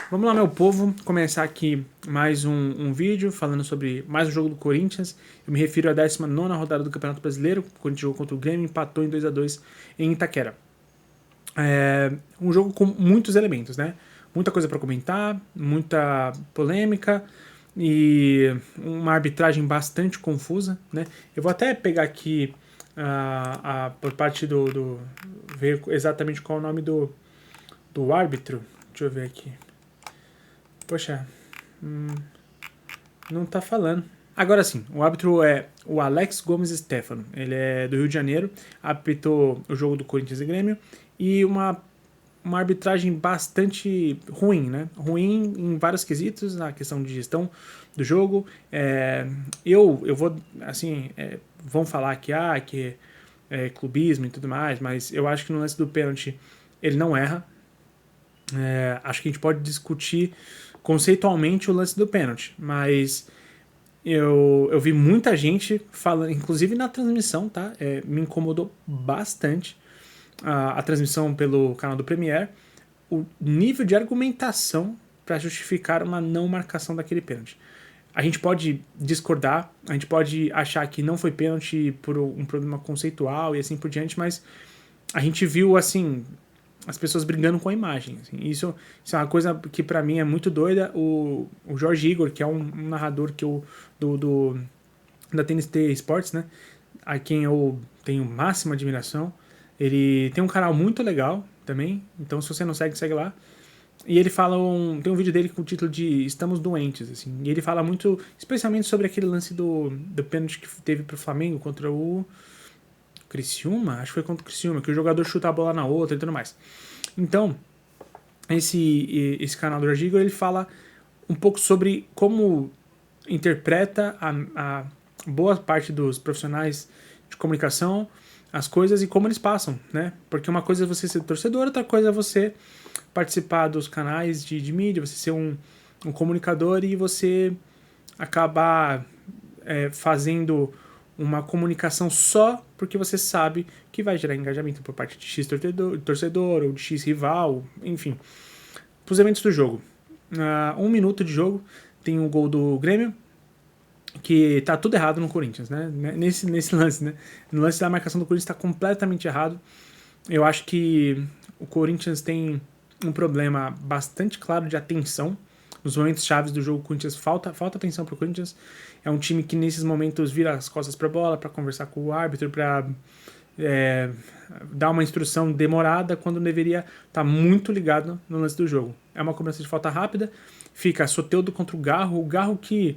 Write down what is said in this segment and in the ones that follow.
Vamos lá, meu povo, começar aqui mais um vídeo falando sobre mais um jogo do Corinthians. Eu me refiro à 19ª rodada do Campeonato Brasileiro. O Corinthians jogou contra o Grêmio, empatou em 2-2 em Itaquera. É um jogo com muitos elementos, né? Muita coisa para comentar, muita polêmica e uma arbitragem bastante confusa, né? Eu vou até pegar aqui por parte ver exatamente qual é o nome do árbitro. Deixa eu ver aqui. Poxa, não tá falando. Agora sim, o árbitro é o Alex Gomes Stefano. Ele é do Rio de Janeiro, apitou o jogo do Corinthians e Grêmio e uma arbitragem bastante ruim, né? Ruim em vários quesitos, na questão de gestão do jogo. Eu vou, assim, vão falar que é clubismo e tudo mais, mas eu acho que no lance do pênalti ele não erra. Acho que a gente pode discutir conceitualmente o lance do pênalti, mas eu vi muita gente falando, inclusive na transmissão, tá? Me incomodou bastante a transmissão pelo canal do Premier, o nível de argumentação para justificar uma não marcação daquele pênalti. A gente pode discordar, a gente pode achar que não foi pênalti por um problema conceitual e assim por diante, mas a gente viu, assim, as pessoas brigando com a imagem. Assim. Isso é uma coisa que para mim é muito doida. O Jorge Igor, que é um narrador que da TNT Sports, né? A quem eu tenho máxima admiração. Ele tem um canal muito legal também. Então, se você não segue, segue lá. E ele fala tem um vídeo dele com o título de Estamos Doentes, assim. E ele fala muito, especialmente sobre aquele lance do pênalti que teve pro Flamengo contra o Criciúma, acho que foi contra o Criciúma, que o jogador chuta a bola na outra e tudo mais. Então, esse canal do Argigo, ele fala um pouco sobre como interpreta a boa parte dos profissionais de comunicação as coisas e como eles passam, né? Porque uma coisa é você ser torcedor, outra coisa é você participar dos canais de mídia, você ser um comunicador e você acabar fazendo uma comunicação só porque você sabe que vai gerar engajamento por parte de X torcedor ou de X rival, enfim. Para os eventos do jogo. 1 minuto de jogo, tem o gol do Grêmio, que tá tudo errado no Corinthians, né? Nesse lance, né? No lance da marcação do Corinthians está completamente errado. Eu acho que o Corinthians tem um problema bastante claro de atenção. Nos momentos chaves do jogo, o Corinthians falta atenção para o Corinthians. É um time que nesses momentos vira as costas para a bola, para conversar com o árbitro, para dar uma instrução demorada quando deveria estar muito ligado no lance do jogo. É uma cobrança de falta rápida, fica Soteldo contra o Garro que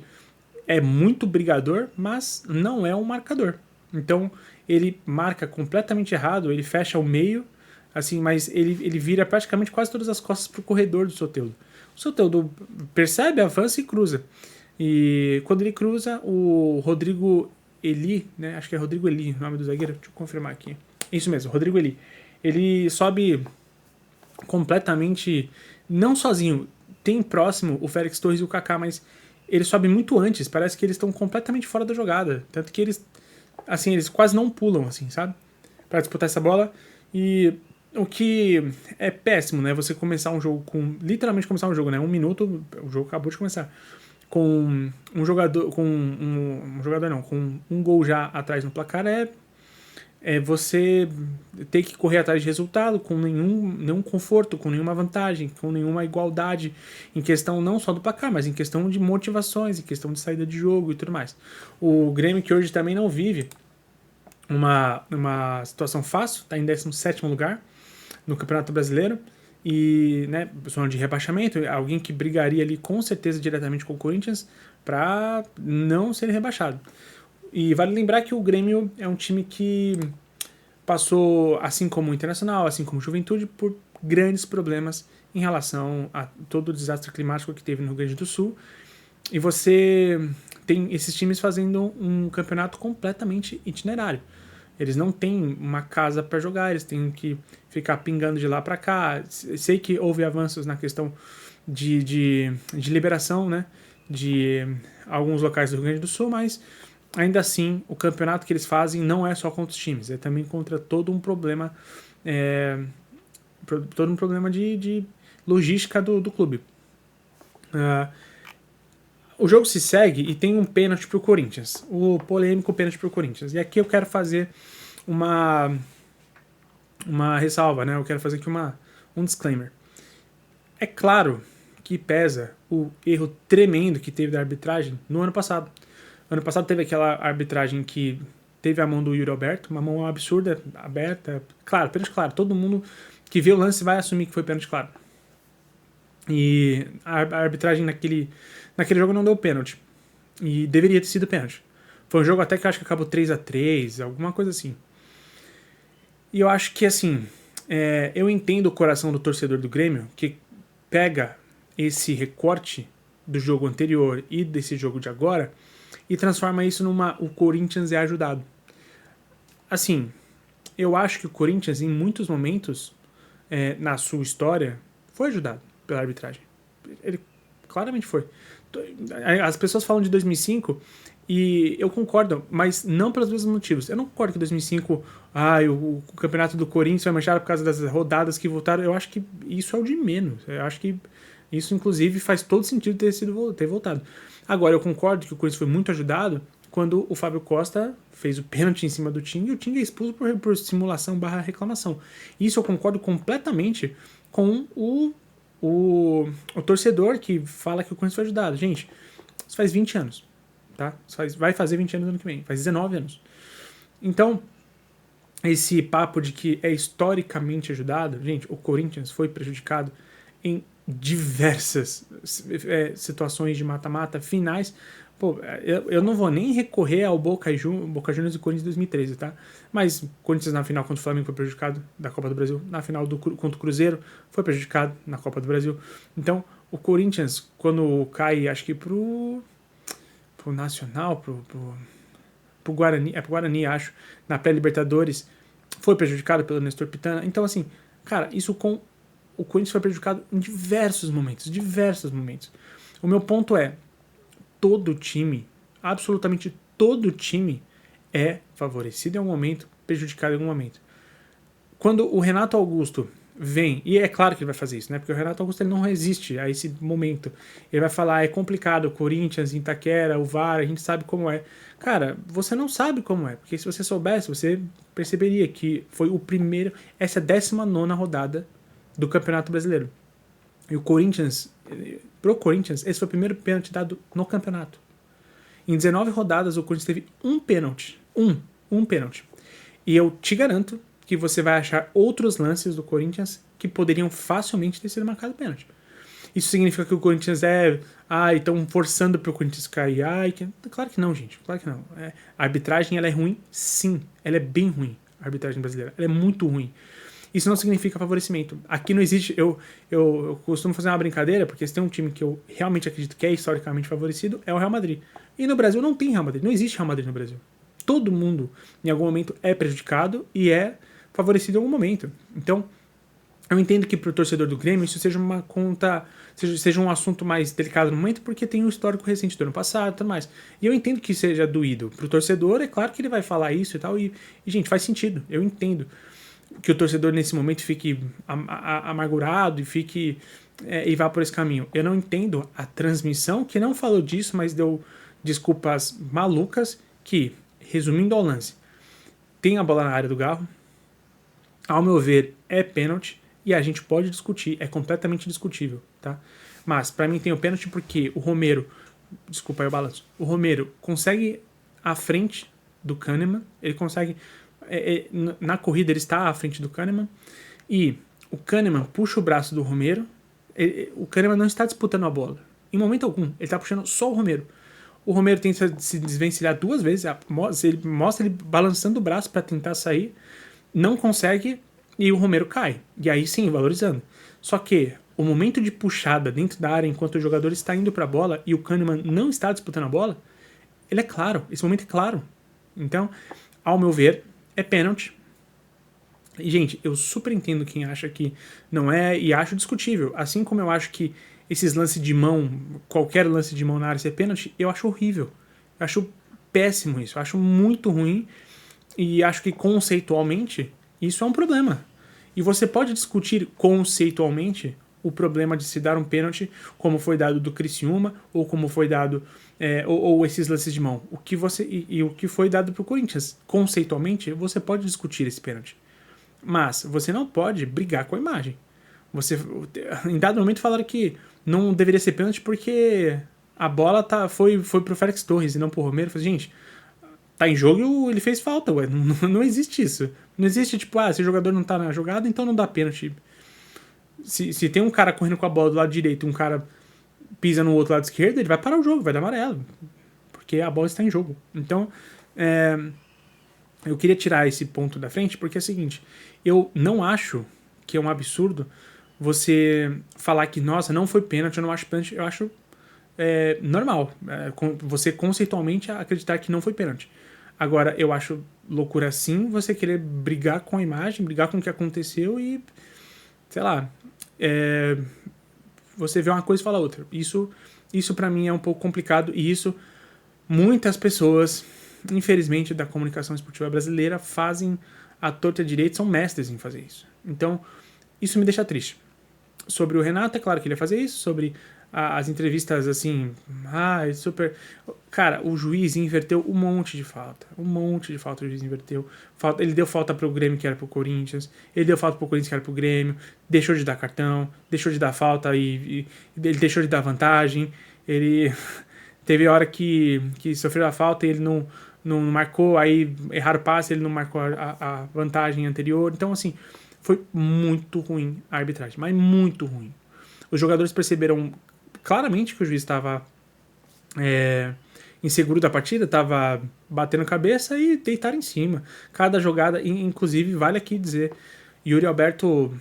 é muito brigador, mas não é um marcador. Então ele marca completamente errado, ele fecha o meio, assim, mas ele vira praticamente quase todas as costas para o corredor do Soteldo. O Soteldo percebe, avança e cruza. E quando ele cruza, o Rodrigo Eli, né? Acho que é Rodrigo Eli o nome do zagueiro. Deixa eu confirmar aqui. Isso mesmo, Rodrigo Eli. Ele sobe completamente, não sozinho. Tem próximo o Félix Torres e o Kaká, mas ele sobe muito antes. Parece que eles estão completamente fora da jogada. Tanto que eles quase não pulam, assim, sabe? Para disputar essa bola. E o que é péssimo, né? Você começar um jogo literalmente começar um jogo, né? 1 minuto, o jogo acabou de começar. Com um jogador. Com um gol já atrás no placar você ter que correr atrás de resultado com nenhum conforto, com nenhuma vantagem, com nenhuma igualdade em questão não só do placar, mas em questão de motivações, em questão de saída de jogo e tudo mais. O Grêmio, que hoje também não vive uma situação fácil, está em 17º lugar no Campeonato Brasileiro e, né, zona de rebaixamento, alguém que brigaria ali com certeza diretamente com o Corinthians para não ser rebaixado. E vale lembrar que o Grêmio é um time que passou, assim como o Internacional, assim como o Juventude, por grandes problemas em relação a todo o desastre climático que teve no Rio Grande do Sul. E você tem esses times fazendo um campeonato completamente itinerário. Eles não têm uma casa para jogar, eles têm que ficar pingando de lá para cá. Sei que houve avanços na questão de liberação, né, de alguns locais do Rio Grande do Sul, mas ainda assim o campeonato que eles fazem não é só contra os times, é também contra todo um problema de logística do clube. Ah, o jogo se segue e tem um pênalti pro Corinthians. O polêmico pênalti pro Corinthians. E aqui eu quero fazer uma ressalva, né? Eu quero fazer aqui um disclaimer. É claro que pesa o erro tremendo que teve da arbitragem no ano passado. Ano passado teve aquela arbitragem que teve a mão do Yuri Alberto, uma mão absurda, aberta. Claro, pênalti claro. Todo mundo que vê o lance vai assumir que foi pênalti claro. E a arbitragem naquele jogo não deu pênalti. E deveria ter sido pênalti. Foi um jogo até que eu acho que acabou 3-3, alguma coisa assim. E eu acho que, assim, eu entendo o coração do torcedor do Grêmio, que pega esse recorte do jogo anterior e desse jogo de agora e transforma isso numa o Corinthians é ajudado. Assim, eu acho que o Corinthians, em muitos momentos, na sua história, foi ajudado pela arbitragem. Ele claramente foi. As pessoas falam de 2005 e eu concordo, mas não pelos mesmos motivos. Eu não concordo que 2005 o campeonato do Corinthians foi manchado por causa das rodadas que voltaram. Eu acho que isso é o de menos. Eu acho que isso, inclusive, faz todo sentido ter voltado. Agora, eu concordo que o Corinthians foi muito ajudado quando o Fábio Costa fez o pênalti em cima do Tinga e o Tinga é expulso por simulação / reclamação. Isso eu concordo completamente com o torcedor que fala que o Corinthians foi ajudado. Gente, isso faz 20 anos, tá? Vai fazer 20 anos no ano que vem, faz 19 anos. Então, esse papo de que é historicamente ajudado, gente, o Corinthians foi prejudicado em diversas situações de mata-mata, finais. Pô, eu não vou nem recorrer ao Boca Juniors e Corinthians 2013, tá? Mas o Corinthians na final contra o Flamengo foi prejudicado da Copa do Brasil. Na final contra o Cruzeiro foi prejudicado na Copa do Brasil. Então, o Corinthians, quando cai, acho que pro Nacional, pro Guarani, acho, na pré-Libertadores, foi prejudicado pelo Nestor Pitana. Então, assim, cara, o Corinthians foi prejudicado em diversos momentos. O meu ponto é, todo time, absolutamente todo time, é favorecido em algum momento, prejudicado em algum momento. Quando o Renato Augusto vem, e é claro que ele vai fazer isso, né? Porque o Renato Augusto ele não resiste a esse momento. Ele vai falar, é complicado, Corinthians, Itaquera, o VAR, a gente sabe como é. Cara, você não sabe como é, porque se você soubesse, você perceberia que foi o primeiro, essa é a 19ª rodada do Campeonato Brasileiro. E o Corinthians, pro Corinthians, esse foi o primeiro pênalti dado no campeonato. Em 19 rodadas, o Corinthians teve um pênalti. Um pênalti. E eu te garanto que você vai achar outros lances do Corinthians que poderiam facilmente ter sido marcado pênalti. Isso significa que o Corinthians estão forçando para o Corinthians cair. Claro que não, gente. Claro que não. A arbitragem ela é ruim, sim. Ela é bem ruim, a arbitragem brasileira. Ela é muito ruim. Isso não significa favorecimento. Aqui não existe. Eu costumo fazer uma brincadeira, porque se tem um time que eu realmente acredito que é historicamente favorecido, é o Real Madrid. E no Brasil não tem Real Madrid. Não existe Real Madrid no Brasil. Todo mundo, em algum momento, é prejudicado e é favorecido em algum momento. Então, eu entendo que para o torcedor do Grêmio isso seja uma conta. Seja um assunto mais delicado no momento, porque tem um histórico recente do ano passado e tudo mais. E eu entendo que seja doído. Para o torcedor, é claro que ele vai falar isso e tal. E, gente, faz sentido. Eu entendo que o torcedor nesse momento fique amargurado e fique e vá por esse caminho. Eu não entendo a transmissão que não falou disso, mas deu desculpas malucas que, resumindo ao lance, tem a bola na área do Garro, ao meu ver é pênalti e a gente pode discutir, é completamente discutível, tá? Mas para mim tem o pênalti porque o Romero, desculpa aí o balanço, o Romero consegue à frente do Kahneman, ele consegue na corrida ele está à frente do Kahneman e o Kahneman puxa o braço do Romero. O Kahneman não está disputando a bola em momento algum, ele está puxando só o Romero. O Romero tenta se desvencilhar 2 vezes, ele mostra ele balançando o braço para tentar sair, não consegue e o Romero cai. E aí sim, valorizando. Só que o momento de puxada dentro da área enquanto o jogador está indo para a bola e o Kahneman não está disputando a bola, ele é claro, esse momento é claro. Então, ao meu ver, é pênalti. E, gente, eu super entendo quem acha que não é e acho discutível. Assim como eu acho que esses lances de mão, qualquer lance de mão na área ser pênalti, eu acho horrível. Eu acho péssimo isso. Eu acho muito ruim e acho que conceitualmente isso é um problema. E você pode discutir conceitualmente o problema de se dar um pênalti, como foi dado do Criciúma, ou como foi dado, ou esses lances de mão. O que o que foi dado pro Corinthians. Conceitualmente, você pode discutir esse pênalti. Mas você não pode brigar com a imagem. Em dado momento falaram que não deveria ser pênalti porque a bola foi pro Félix Torres e não pro Romero. Eu falei, gente, tá em jogo, ele fez falta, ué. Não existe isso. Não existe, tipo, se o jogador não tá na jogada, então não dá pênalti. Se tem um cara correndo com a bola do lado direito e um cara pisa no outro lado esquerdo, ele vai parar o jogo, vai dar amarelo. Porque a bola está em jogo. Então, eu queria tirar esse ponto da frente porque é o seguinte, eu não acho que é um absurdo você falar que, nossa, não foi pênalti, eu não acho pênalti, eu acho normal. Você conceitualmente acreditar que não foi pênalti. Agora, eu acho loucura sim você querer brigar com a imagem, brigar com o que aconteceu e, sei lá, você vê uma coisa e fala outra. Isso para mim é um pouco complicado e isso muitas pessoas, infelizmente, da comunicação esportiva brasileira fazem à torta e à direita, são mestres em fazer isso. Então, isso me deixa triste. Sobre o Renato, é claro que ele ia fazer isso, sobre as entrevistas assim, super... Cara, o juiz inverteu um monte de falta o juiz inverteu. Ele deu falta pro Grêmio que era pro Corinthians, ele deu falta pro Corinthians que era pro Grêmio, deixou de dar cartão, deixou de dar falta e ele deixou de dar vantagem, ele teve hora que sofreu a falta e ele não marcou, aí erraram o passe, ele não marcou a vantagem anterior, então assim, foi muito ruim a arbitragem, mas muito ruim. Os jogadores perceberam claramente que o juiz estava inseguro da partida, estava batendo cabeça e deitaram em cima. Cada jogada, inclusive, vale aqui dizer, Yuri Alberto,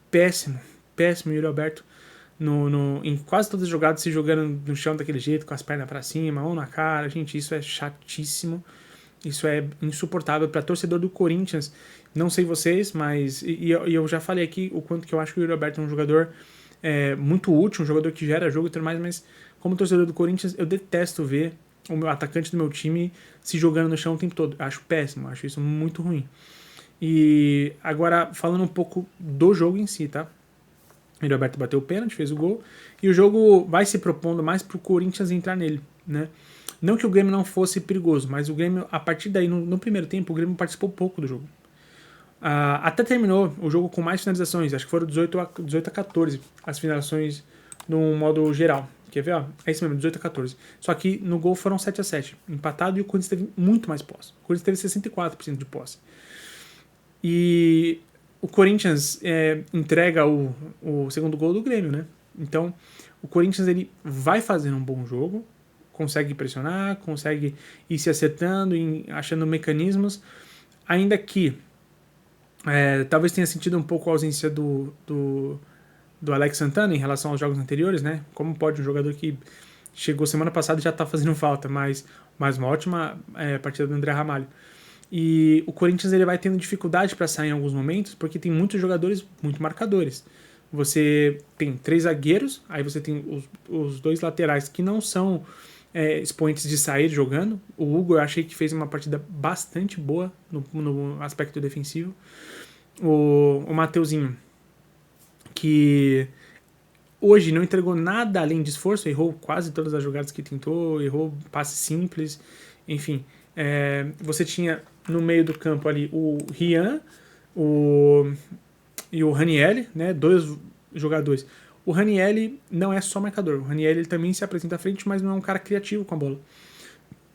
péssimo Yuri Alberto, em quase todas as jogadas se jogando no chão daquele jeito, com as pernas para cima, ou na cara. Gente, isso é chatíssimo. Isso é insuportável para torcedor do Corinthians. Não sei vocês, mas... E eu já falei aqui o quanto que eu acho que o Yuri Alberto é um jogador muito útil, um jogador que gera jogo e tudo mais, mas como torcedor do Corinthians, eu detesto ver o meu atacante do meu time se jogando no chão o tempo todo. Eu acho péssimo, acho isso muito ruim. E agora, falando um pouco do jogo em si, tá? O Yuri Alberto bateu o pênalti, fez o gol, e o jogo vai se propondo mais pro Corinthians entrar nele, né? Não que o Grêmio não fosse perigoso, mas o Grêmio, a partir daí, no primeiro tempo, o Grêmio participou pouco do jogo. Até terminou o jogo com mais finalizações, acho que foram 18 a 14 as finalizações no modo geral. Quer ver? Ó? É isso mesmo, 18 a 14. Só que no gol foram 7 a 7 empatado, e o Corinthians teve muito mais posse. O Corinthians teve 64% de posse. E o Corinthians entrega o segundo gol do Grêmio, né? Então, o Corinthians ele vai fazendo um bom jogo, consegue pressionar, consegue ir se acertando, achando mecanismos, ainda que talvez tenha sentido um pouco a ausência do Alex Santana em relação aos jogos anteriores, né? Como pode um jogador que chegou semana passada e já tá fazendo falta, mas uma ótima partida do André Ramalho. E o Corinthians ele vai tendo dificuldade para sair em alguns momentos, porque tem muitos jogadores muito marcadores. Você tem 3 zagueiros, aí você tem os 2 laterais que não são expoentes de sair jogando. O Hugo eu achei que fez uma partida bastante boa no aspecto defensivo. O Mateuzinho, que hoje não entregou nada além de esforço, errou quase todas as jogadas que tentou, errou passe simples, enfim. Você tinha no meio do campo ali o Rian e o Ranieri, né, 2 jogadores. O Ranieri não é só marcador, o Ranieri ele também se apresenta à frente, mas não é um cara criativo com a bola.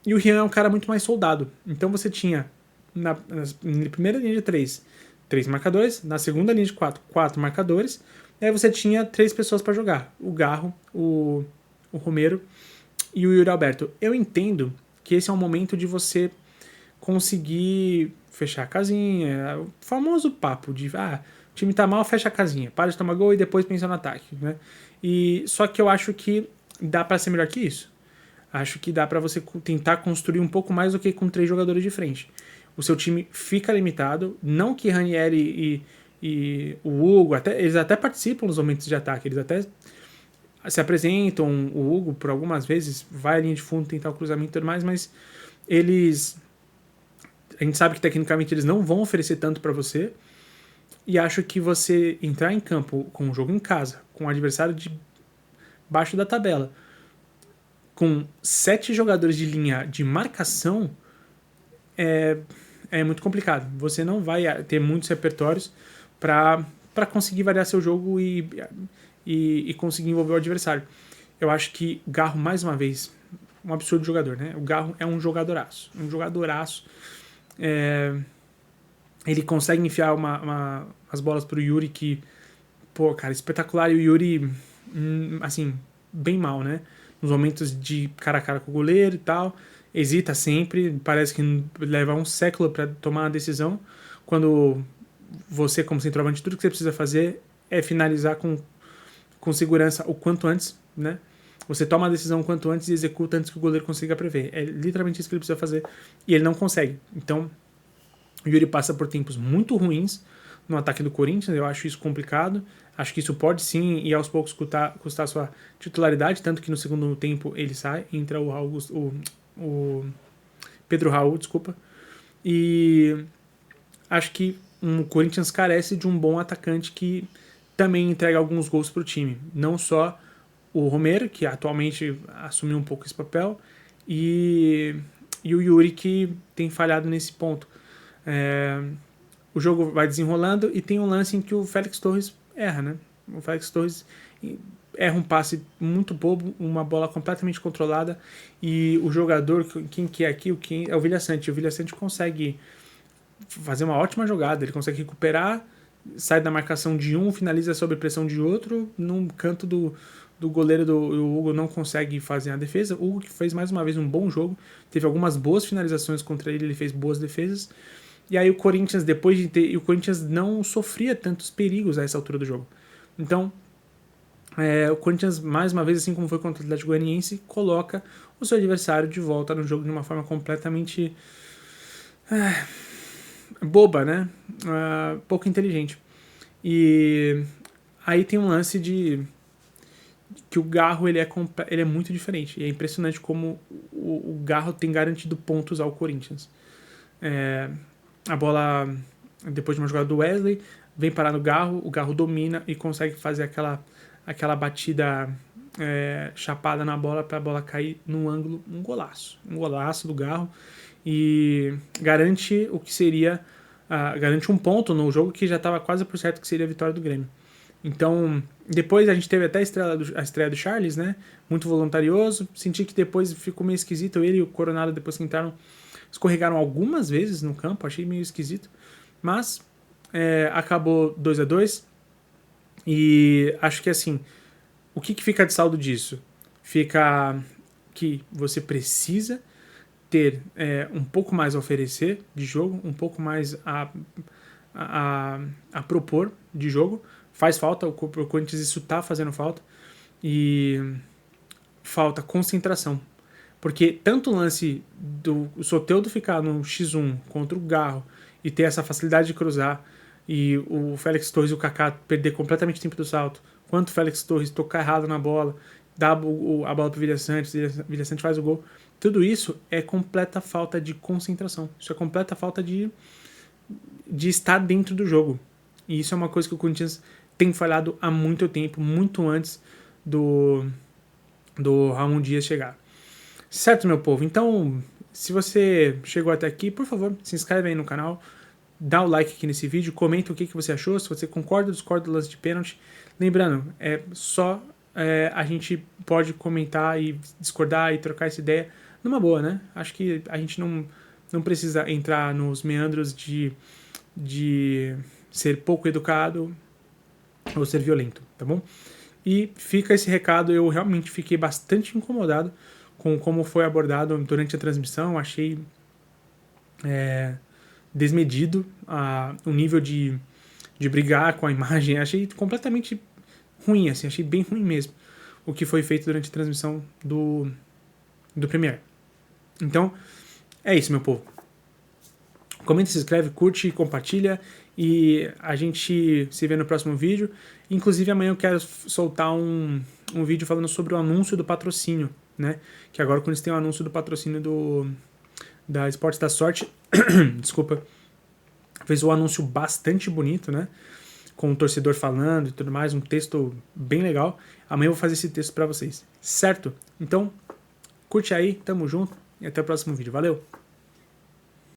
E o Rian é um cara muito mais soldado. Então você tinha na primeira linha de 3 marcadores, na segunda linha de 4 marcadores, e aí você tinha 3 pessoas para jogar, o Garro, o Romero e o Yuri Alberto. Eu entendo que esse é um momento de você conseguir fechar a casinha, o famoso papo de o time tá mal, fecha a casinha, para de tomar gol e depois pensa no ataque, né? Só que eu acho que dá para ser melhor que isso. Acho que dá para você tentar construir um pouco mais do que com 3 jogadores de frente. O seu time fica limitado, não que Ranieri e o Hugo, eles até participam nos momentos de ataque, eles até se apresentam, o Hugo por algumas vezes vai à linha de fundo tentar o cruzamento e tudo mais, mas a gente sabe que tecnicamente eles não vão oferecer tanto para você. E acho que você entrar em campo com um jogo em casa, com um adversário de baixo da tabela, com 7 jogadores de linha de marcação, é muito complicado. Você não vai ter muitos repertórios para conseguir variar seu jogo e conseguir envolver o adversário. Eu acho que Garro, mais uma vez, um absurdo jogador, né? O Garro é um jogadoraço. Um jogadoraço. Ele consegue enfiar as bolas pro Yuri que, pô, cara, espetacular. E o Yuri, assim, bem mal, né? Nos momentos de cara a cara com o goleiro e tal. Hesita sempre, parece que leva um século para tomar uma decisão. Quando você, como centroavante, tudo que você precisa fazer é finalizar com segurança o quanto antes, né? Você toma a decisão o quanto antes e executa antes que o goleiro consiga prever. É literalmente isso que ele precisa fazer e ele não consegue. Então, o Yuri passa por tempos muito ruins no ataque do Corinthians, eu acho isso complicado. Acho que isso pode sim e aos poucos custar sua titularidade, tanto que no segundo tempo ele sai, entra o Pedro Raul, desculpa. E acho que o Corinthians carece de um bom atacante que também entrega alguns gols para o time. Não só o Romero, que atualmente assumiu um pouco esse papel, e o Yuri, que tem falhado nesse ponto. O jogo vai desenrolando e tem um lance em que o Félix Torres erra, né? O Félix Torres erra um passe muito bobo, uma bola completamente controlada e o jogador, quem que é aqui, quem é o Vilhaçante. O Vilhaçante consegue fazer uma ótima jogada, ele consegue recuperar, sai da marcação de um, finaliza sob pressão de outro, num canto do goleiro do Hugo não consegue fazer a defesa. O Hugo que fez mais uma vez um bom jogo, teve algumas boas finalizações contra ele fez boas defesas. E aí o Corinthians, depois de ter... E o Corinthians não sofria tantos perigos a essa altura do jogo. Então, o Corinthians, mais uma vez, assim como foi contra o Atlético Goianiense, coloca o seu adversário de volta no jogo de uma forma completamente boba, né? Pouco inteligente. E aí tem um lance de que o Garro ele é muito diferente. E é impressionante como o Garro tem garantido pontos ao Corinthians. A bola, depois de uma jogada do Wesley, vem parar no Garro, o Garro domina e consegue fazer aquela batida chapada na bola para a bola cair no ângulo. Um golaço do Garro e garante o que seria garante um ponto no jogo que já estava quase por certo que seria a vitória do Grêmio. Então, depois a gente teve até a estreia do Charles, né? Muito voluntarioso. Senti que depois ficou meio esquisito. Ele e o Coronado, depois que entraram, escorregaram algumas vezes no campo. Achei meio esquisito. Mas acabou 2-2. E acho que assim, o que fica de saldo disso? Fica que você precisa ter um pouco mais a oferecer de jogo, um pouco mais a propor de jogo. Faz falta, o Corinthians isso tá fazendo falta. E falta concentração. Porque tanto o lance do Soteldo ficar no X1 contra o Garro e ter essa facilidade de cruzar, e o Félix Torres e o Kaká perder completamente o tempo do salto, quanto o Félix Torres tocar errado na bola, dar a bola pro Vilha Santos, Vilha Santos faz o gol. Tudo isso é completa falta de concentração. Isso é completa falta de estar dentro do jogo. E isso é uma coisa que o Corinthians tem falhado há muito tempo, muito antes do Ramon Dias chegar. Certo, meu povo? Então, se você chegou até aqui, por favor, se inscreve aí no canal, dá o like aqui nesse vídeo, comenta o que você achou, se você concorda ou discorda do lance de pênalti. Lembrando, a gente pode comentar e discordar e trocar essa ideia numa boa, né? Acho que a gente não precisa entrar nos meandros de ser pouco educado ou ser violento, tá bom? E fica esse recado, eu realmente fiquei bastante incomodado com como foi abordado durante a transmissão, achei desmedido o nível de brigar com a imagem, achei completamente ruim, assim, achei bem ruim mesmo o que foi feito durante a transmissão do Premiere. Então, é isso, meu povo. Comenta, se inscreve, curte, compartilha e a gente se vê no próximo vídeo. Inclusive amanhã eu quero soltar um vídeo falando sobre o anúncio do patrocínio, né? Que agora quando eles têm o anúncio do patrocínio da Esportes da Sorte, desculpa, Fez um anúncio bastante bonito, né? Com o torcedor falando e tudo mais, um texto bem legal. Amanhã eu vou fazer esse texto para vocês, certo? Então, curte aí, tamo junto e até o próximo vídeo. Valeu!